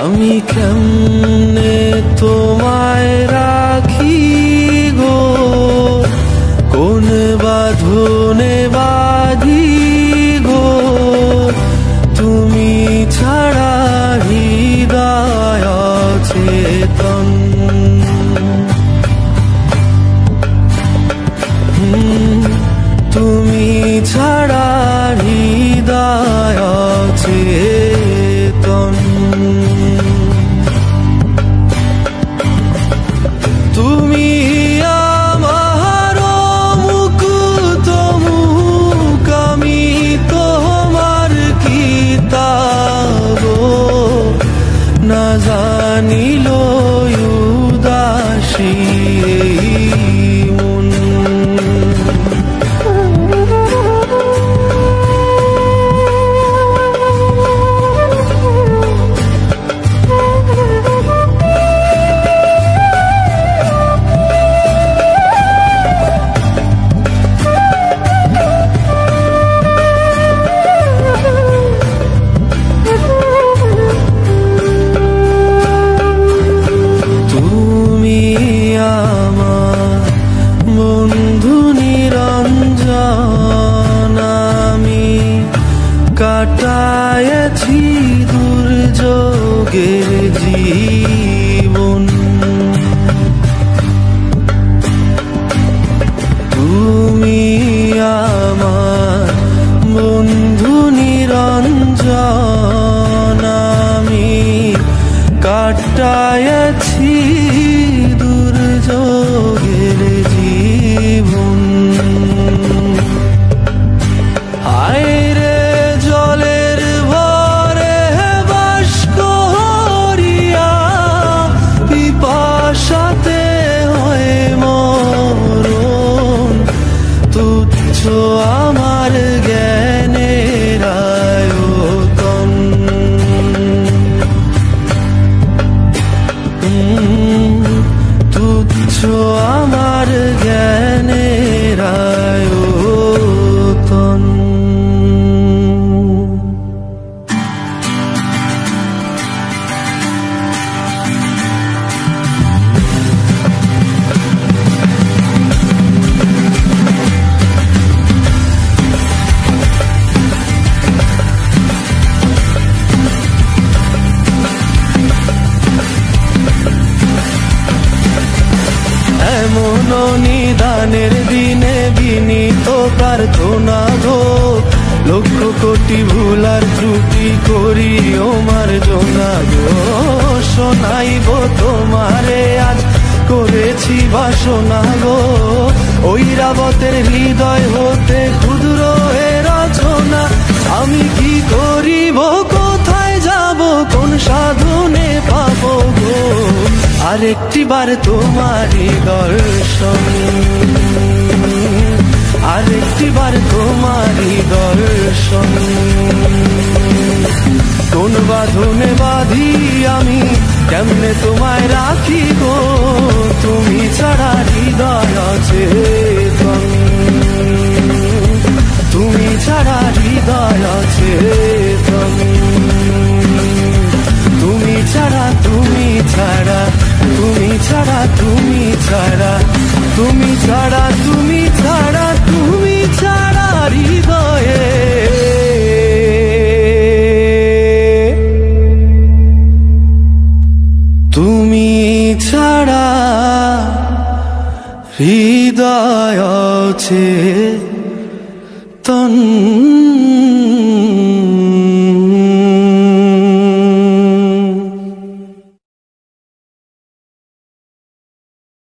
আমি কেমনে তোমায় রাখি গো, কোন বাঁধনে বাঁধি গো, তুমি ছাড়া হৃদয় অচেতন। তুমি ছাড়া হৃদয় অচেতন। তুমি আমার মুকুত মুখ, আমি তোমার কিতাব, না জানিল উদাসী মন। কাটায়েছি দুর্যোগের জীবন, তুমি আমার বন্ধু নিরঞ্জন, আমি কাটায়েছি দুর্যোগের জীবন। হায় রে জলের ভরে বাস করিয়া, পিপাসাতে হয়ে মরণ, তুচ্ছ আমার জ্ঞানের আয়তন। তুচ্ছ আমার জ্ঞানের আয়তন। এমন নিদানের দিনে বিনীত প্রার্থনা গো, লক্ষ কোটি ভুলার ত্রুটি করি ও মার্জনা গো। শোনাইব তোমারে আজ করেছি বাসনা গো, ঐরাবতের হৃদয় হতে ক্ষুদ্র এ রচনা। আমি কি করিব, কোথায় যাব, কোন সাধনে পাবো গো, আরেকটি বার তোমারই দর্শন, আরেকটি বার তোমারই দর্শন। কোন বাঁধনে বাঁধি আমি, কেমনে তোমায় রাখি গো, তুমি ছাড়া হৃদয় অচেতন, তুমি ছাড়া হৃদয় অচেতন। তুমি ছাড়া, তুমি ছাড়া, তুমি ছাড়া, তুমি ছাড়া, তুমি ছাড়া, তুমি ছাড়া, তুমি ছাড়া হৃদয়ে তুমি ছাড়া হৃদয় অচেতন।